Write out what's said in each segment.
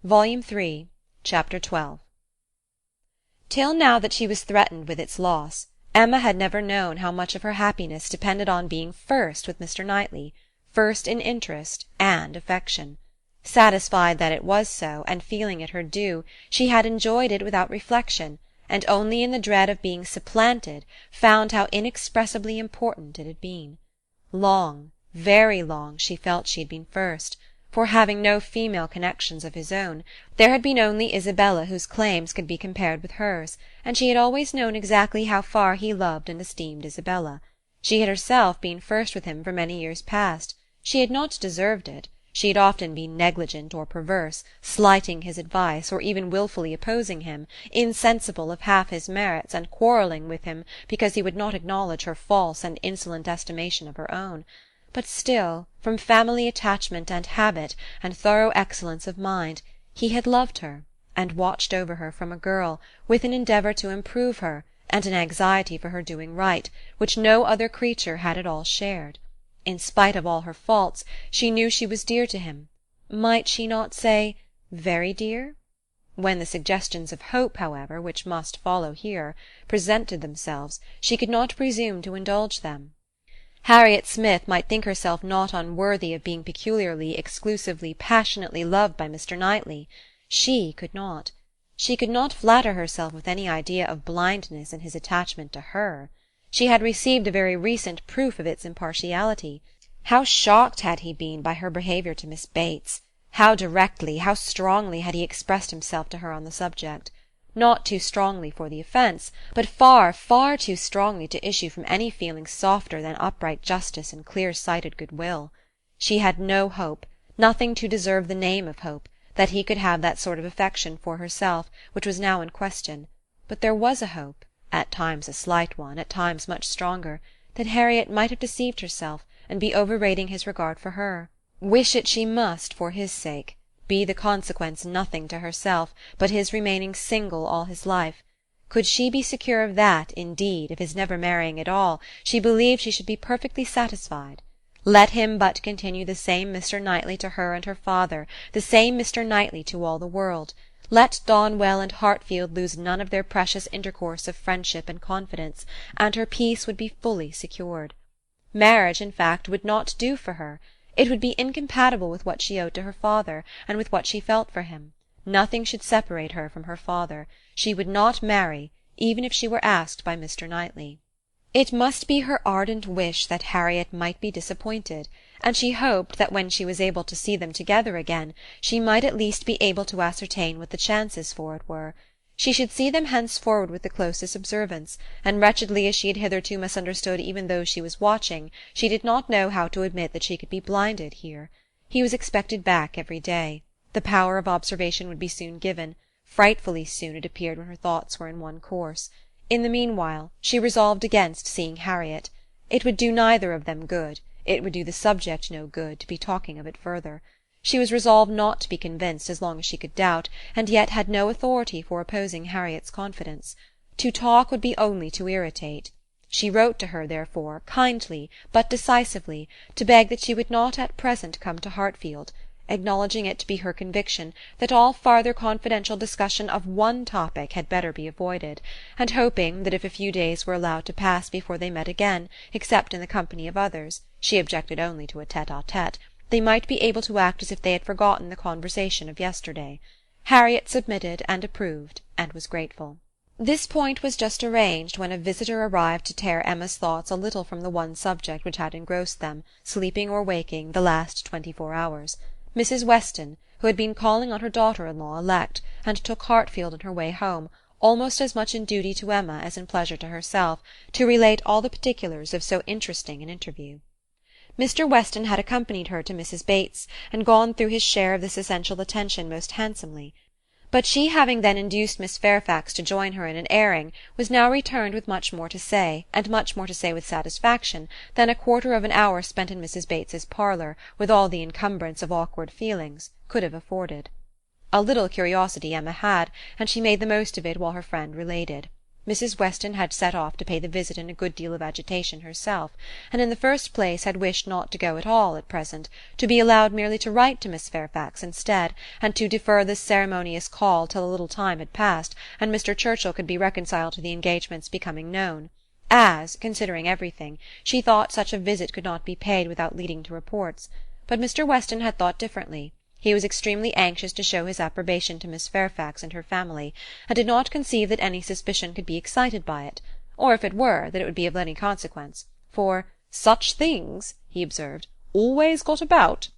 Volume 3, Chapter 12. Till now that she was threatened with its loss, Emma had never known how much of her happiness depended on being first with Mr. Knightley, first in interest and affection. Satisfied that it was so, and feeling it her due, she had enjoyed it without reflection, and only in the dread of being supplanted found how inexpressibly important it had been. Long, very long, she felt she had been first, for, having no female connections of his own, there had been only Isabella whose claims could be compared with hers, and she had always known exactly how far he loved and esteemed Isabella. She had herself been first with him for many years past. She had not deserved it. She had often been negligent or perverse, slighting his advice, or even wilfully opposing him, insensible of half his merits, and quarrelling with him because he would not acknowledge her false and insolent estimation of her own. But still, from family attachment and habit, and thorough excellence of mind, he had loved her, and watched over her from a girl, with an endeavour to improve her, and an anxiety for her doing right, which no other creature had at all shared. In spite of all her faults, she knew she was dear to him. Might she not say, very dear? When the suggestions of hope, however, which must follow here, presented themselves, she could not presume to indulge them. Harriet Smith might think herself not unworthy of being peculiarly, exclusively, passionately loved by Mr. Knightley. She could not. She could not flatter herself with any idea of blindness in his attachment to her. She had received a very recent proof of its impartiality. How shocked had he been by her behaviour to Miss Bates! How directly, how strongly had he expressed himself to her on the subject! Not too strongly for the offence, but far, far too strongly to issue from any feeling softer than upright justice and clear-sighted goodwill. She had no hope, nothing to deserve the name of hope, that he could have that sort of affection for herself which was now in question, but there was a hope, at times a slight one, at times much stronger, that Harriet might have deceived herself, and be overrating his regard for her. Wish it she must for his sake, be the consequence nothing to herself, but his remaining single all his life. Could she be secure of that, indeed, of his never marrying at all, she believed she should be perfectly satisfied. Let him but continue the same Mr. Knightley to her and her father, the same Mr. Knightley to all the world. Let Donwell and Hartfield lose none of their precious intercourse of friendship and confidence, and her peace would be fully secured. Marriage, in fact, would not do for her. It would be incompatible with what she owed to her father, and with what she felt for him. Nothing should separate her from her father. She would not marry, even if she were asked by Mr. Knightley. It must be her ardent wish that Harriet might be disappointed, and she hoped that when she was able to see them together again, she might at least be able to ascertain what the chances for it were. She should see them henceforward with the closest observance, and wretchedly as she had hitherto misunderstood even those she was watching, she did not know how to admit that she could be blinded here. He was expected back every day. The power of observation would be soon given. Frightfully soon, it appeared, when her thoughts were in one course. In the meanwhile, she resolved against seeing Harriet. It would do neither of them good. It would do the subject no good to be talking of it further. She was resolved not to be convinced as long as she could doubt, and yet had no authority for opposing Harriet's confidence. To talk would be only to irritate. She wrote to her, therefore, kindly, but decisively, to beg that she would not at present come to Hartfield, acknowledging it to be her conviction that all farther confidential discussion of one topic had better be avoided, and hoping that if a few days were allowed to pass before they met again, except in the company of others, she objected only to a tete-a-tete, they might be able to act as if they had forgotten the conversation of yesterday. Harriet submitted and approved, and was grateful. This point was just arranged when a visitor arrived to tear Emma's thoughts a little from the one subject which had engrossed them, sleeping or waking, the last 24 hours. Mrs. Weston, who had been calling on her daughter-in-law elect, and took Hartfield in her way home, almost as much in duty to Emma as in pleasure to herself, to relate all the particulars of so interesting an interview. Mr. Weston had accompanied her to Mrs. Bates, and gone through his share of this essential attention most handsomely. But she having then induced Miss Fairfax to join her in an airing, was now returned with much more to say, and much more to say with satisfaction, than a quarter of an hour spent in Mrs. Bates's parlour, with all the encumbrance of awkward feelings, could have afforded. A little curiosity Emma had, and she made the most of it while her friend related. Mrs. Weston had set off to pay the visit in a good deal of agitation herself, and in the first place had wished not to go at all at present, to be allowed merely to write to Miss Fairfax instead, and to defer this ceremonious call till a little time had passed, and Mr. Churchill could be reconciled to the engagements becoming known, as, considering everything, she thought such a visit could not be paid without leading to reports. But Mr. Weston had thought differently. He was extremely anxious to show his approbation to Miss Fairfax and her family, and did not conceive that any suspicion could be excited by it, or if it were, that it would be of any consequence, for "such things," he observed, "always got about."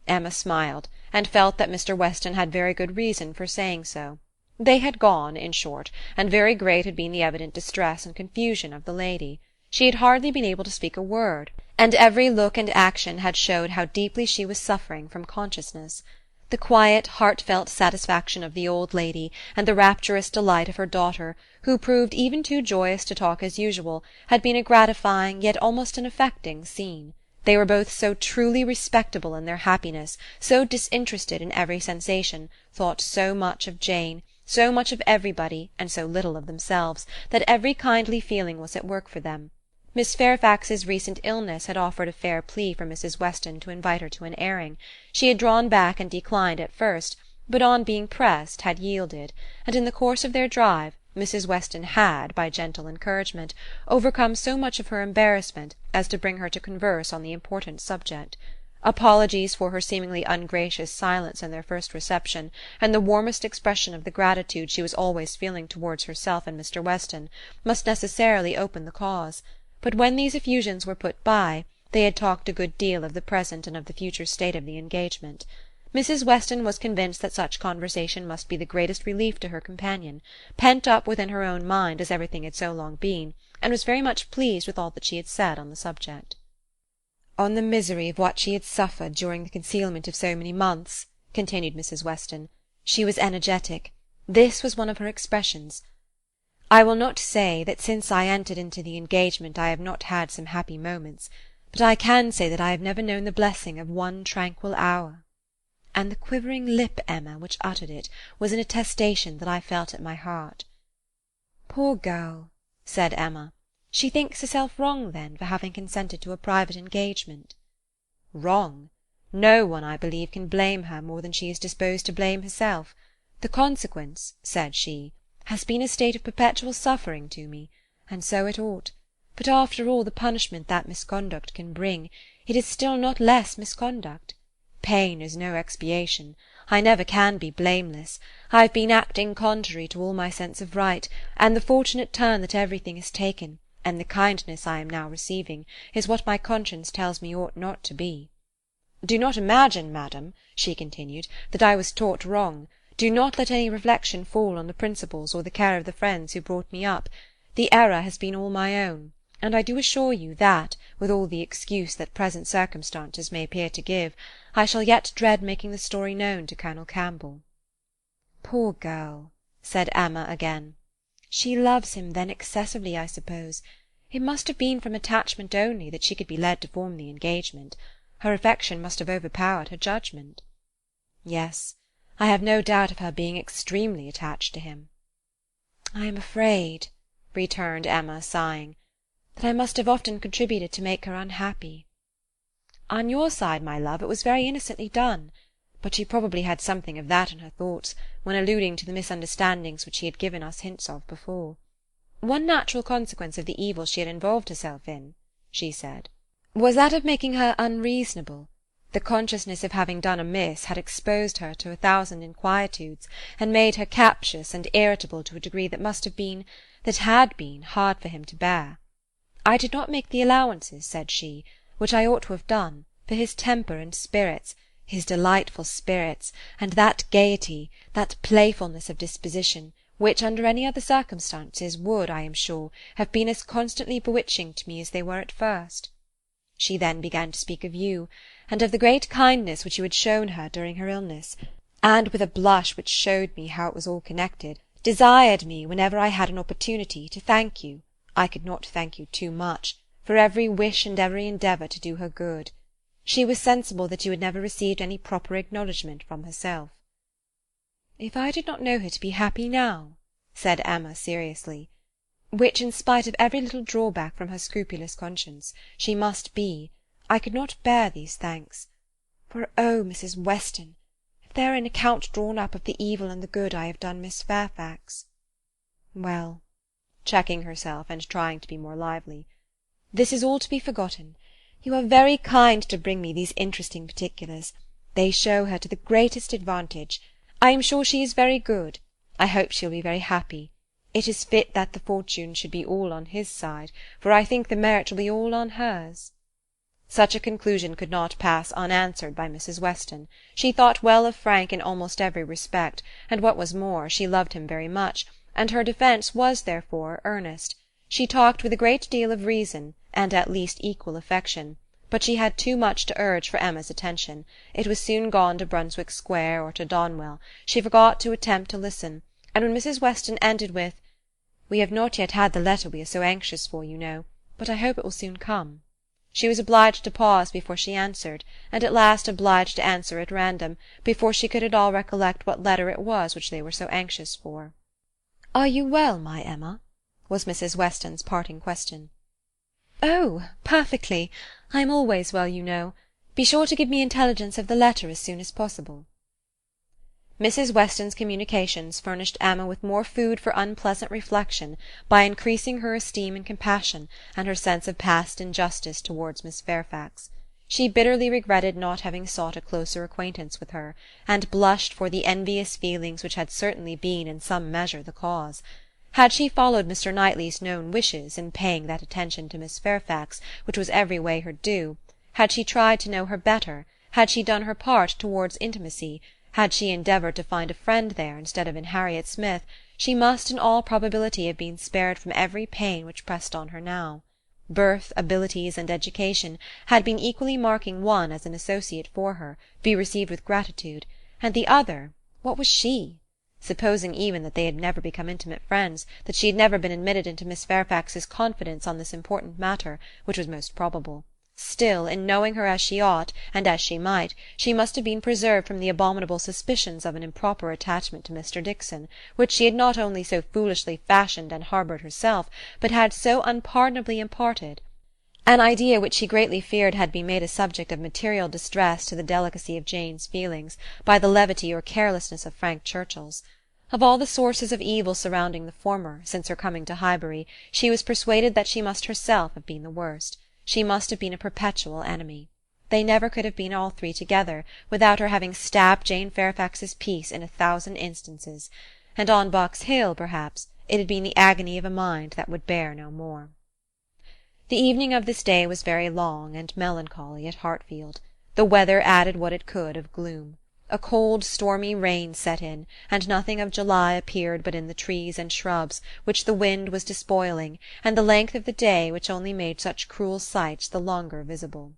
Emma smiled, and felt that Mr. Weston had very good reason for saying so. They had gone, in short, and very great had been the evident distress and confusion of the lady. She had hardly been able to speak a word, and every look and action had showed how deeply she was suffering from consciousness. The quiet, heartfelt satisfaction of the old lady, and the rapturous delight of her daughter, who proved even too joyous to talk as usual, had been a gratifying, yet almost an affecting scene. They were both so truly respectable in their happiness, so disinterested in every sensation, thought so much of Jane, so much of everybody, and so little of themselves, that every kindly feeling was at work for them. Miss Fairfax's recent illness had offered a fair plea for Mrs. Weston to invite her to an airing. She had drawn back and declined at first, but on being pressed had yielded, and in the course of their drive Mrs. Weston had, by gentle encouragement, overcome so much of her embarrassment as to bring her to converse on the important subject. Apologies for her seemingly ungracious silence in their first reception, and the warmest expression of the gratitude she was always feeling towards herself and Mr. Weston, must necessarily open the cause. But when these effusions were put by, they had talked a good deal of the present and of the future state of the engagement. Mrs. Weston was convinced that such conversation must be the greatest relief to her companion, pent up within her own mind as everything had so long been, and was very much pleased with all that she had said on the subject. "On the misery of what she had suffered during the concealment of so many months," continued Mrs. Weston, "she was energetic. This was one of her expressions. I will not say that since I entered into the engagement I have not had some happy moments, but I can say that I have never known the blessing of one tranquil hour. And the quivering lip, Emma, which uttered it, was an attestation that I felt at my heart." "Poor girl," said Emma. "She thinks herself wrong, then, for having consented to a private engagement?" "Wrong? No one, I believe, can blame her more than she is disposed to blame herself. The consequence," said she, "has been a state of perpetual suffering to me, and so it ought. But after all the punishment that misconduct can bring, it is still not less misconduct. Pain is no expiation. I never can be blameless. I have been acting contrary to all my sense of right, and the fortunate turn that everything has taken, and the kindness I am now receiving, is what my conscience tells me ought not to be. Do not imagine, madam," she continued, "that I was taught wrong. Do not let any reflection fall on the principles or the care of the friends who brought me up. The error has been all my own, and I do assure you that, with all the excuse that present circumstances may appear to give, I shall yet dread making the story known to Colonel Campbell." "Poor girl," said Emma again. "She loves him, then, excessively, I suppose. It must have been from attachment only that she could be led to form the engagement. Her affection must have overpowered her judgment." "Yes, I have no doubt of her being extremely attached to him." "I am afraid," returned Emma, sighing, "that I must have often contributed to make her unhappy." "On your side, my love, it was very innocently done. But she probably had something of that in her thoughts, when alluding to the misunderstandings which she had given us hints of before. One natural consequence of the evil she had involved herself in," she said, "was that of making her unreasonable. The consciousness of having done amiss had exposed her to 1,000 inquietudes, and made her captious and irritable to a degree that had been, hard for him to bear. I did not make the allowances, said she, which I ought to have done, for his temper and spirits, his delightful spirits, and that gaiety, that playfulness of disposition, which under any other circumstances would, I am sure, have been as constantly bewitching to me as they were at first. She then began to speak of you, and of the great kindness which you had shown her during her illness, and with a blush which showed me how it was all connected, desired me, whenever I had an opportunity, to thank you, I could not thank you too much, for every wish and every endeavour to do her good. She was sensible that you had never received any proper acknowledgment from herself." "If I did not know her to be happy now," said Emma seriously, which, in spite of every little drawback from her scrupulous conscience, she must be, I could not bear these thanks. For, oh, Mrs. Weston, if there are an account drawn up of the evil and the good I have done Miss Fairfax— Well," checking herself and trying to be more lively, "this is all to be forgotten. You are very kind to bring me these interesting particulars. They show her to the greatest advantage. I am sure she is very good. I hope she will be very happy. It is fit that the fortune should be all on his side, for I think the merit will be all on hers." Such a conclusion could not pass unanswered by Mrs. Weston. She thought well of Frank in almost every respect, and what was more, she loved him very much, and her defence was, therefore, earnest. She talked with a great deal of reason, and at least equal affection, but she had too much to urge for Emma's attention. It was soon gone to Brunswick Square or to Donwell. She forgot to attempt to listen, and when Mrs. Weston ended with, "We have not yet had the letter we are so anxious for, you know, but I hope it will soon come," she was obliged to pause before she answered, and at last obliged to answer at random, before she could at all recollect what letter it was which they were so anxious for. "Are you well, my Emma?" was Mrs. Weston's parting question. "Oh, perfectly. I am always well, you know. Be sure to give me intelligence of the letter as soon as possible." Mrs. Weston's communications furnished Emma with more food for unpleasant reflection by increasing her esteem and compassion, and her sense of past injustice towards Miss Fairfax. She bitterly regretted not having sought a closer acquaintance with her, and blushed for the envious feelings which had certainly been in some measure the cause. Had she followed Mr. Knightley's known wishes in paying that attention to Miss Fairfax which was every way her due, had she tried to know her better, had she done her part towards intimacy, had she endeavoured to find a friend there instead of in Harriet Smith, she must in all probability have been spared from every pain which pressed on her now. Birth, abilities, and education had been equally marking one as an associate for her, to be received with gratitude, and the other, what was she? Supposing even that they had never become intimate friends, that she had never been admitted into Miss Fairfax's confidence on this important matter, which was most probable, still, in knowing her as she ought, and as she might, she must have been preserved from the abominable suspicions of an improper attachment to Mr. Dixon, which she had not only so foolishly fashioned and harboured herself, but had so unpardonably imparted, an idea which she greatly feared had been made a subject of material distress to the delicacy of Jane's feelings, by the levity or carelessness of Frank Churchill's. Of all the sources of evil surrounding the former, since her coming to Highbury, she was persuaded that she must herself have been the worst. She must have been a perpetual enemy. They never could have been all three together, without her having stabbed Jane Fairfax's peace in 1,000 instances, and on Box Hill, perhaps, it had been the agony of a mind that would bear no more. The evening of this day was very long and melancholy at Hartfield. The weather added what it could of gloom. A cold stormy rain set in, and nothing of July appeared but in the trees and shrubs, which the wind was despoiling, and the length of the day, which only made such cruel sights the longer visible.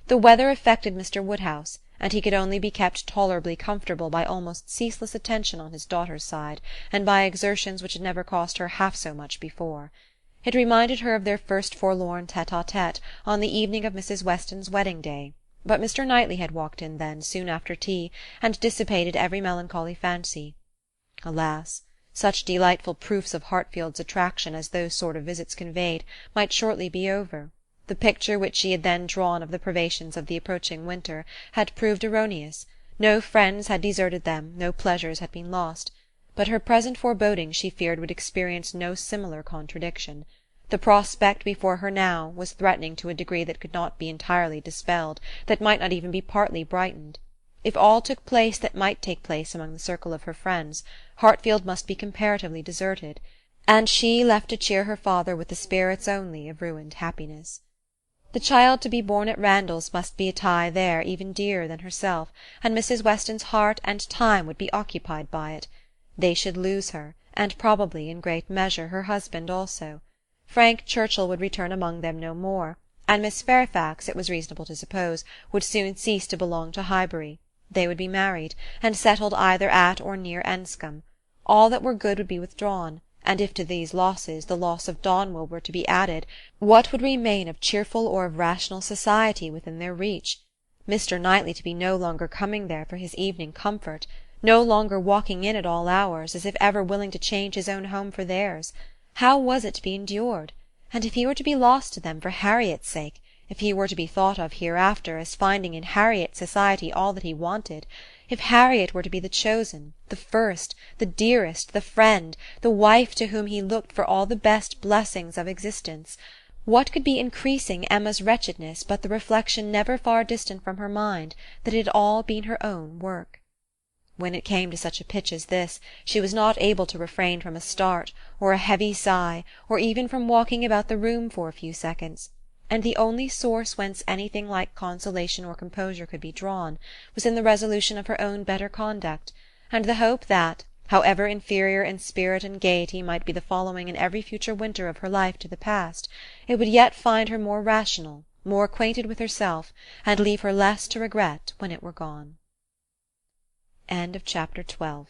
The weather affected Mr. Woodhouse, and he could only be kept tolerably comfortable by almost ceaseless attention on his daughter's side, and by exertions which had never cost her half so much before. It reminded her of their first forlorn tête-à-tête on the evening of Mrs. Weston's wedding day. But Mr. Knightley had walked in then, soon after tea, and dissipated every melancholy fancy. Alas! Such delightful proofs of Hartfield's attraction as those sort of visits conveyed might shortly be over. The picture which she had then drawn of the privations of the approaching winter had proved erroneous. No friends had deserted them, no pleasures had been lost. But her present forebodings she feared would experience no similar contradiction. The prospect before her now was threatening to a degree that could not be entirely dispelled, that might not even be partly brightened. If all took place that might take place among the circle of her friends, Hartfield must be comparatively deserted, and she left to cheer her father with the spirits only of ruined happiness. The child to be born at Randalls must be a tie there even dearer than herself, and Mrs. Weston's heart and time would be occupied by it. They should lose her, and probably, in great measure, her husband also. Frank Churchill would return among them no more, and Miss Fairfax, it was reasonable to suppose, would soon cease to belong to Highbury. They would be married, and settled either at or near Enscombe. All that were good would be withdrawn, and if to these losses the loss of Donwell were to be added, what would remain of cheerful or of rational society within their reach? Mr. Knightley to be no longer coming there for his evening comfort, no longer walking in at all hours, as if ever willing to change his own home for theirs. How was it to be endured? And if he were to be lost to them for Harriet's sake, if he were to be thought of hereafter as finding in Harriet's society all that he wanted, if Harriet were to be the chosen, the first, the dearest, the friend, the wife to whom he looked for all the best blessings of existence, what could be increasing Emma's wretchedness but the reflection never far distant from her mind that it had all been her own work? When it came to such a pitch as this, she was not able to refrain from a start, or a heavy sigh, or even from walking about the room for a few seconds; and the only source whence anything like consolation or composure could be drawn was in the resolution of her own better conduct, and the hope that, however inferior in spirit and gaiety might be the following in every future winter of her life to the past, it would yet find her more rational, more acquainted with herself, and leave her less to regret when it were gone. Chapter 13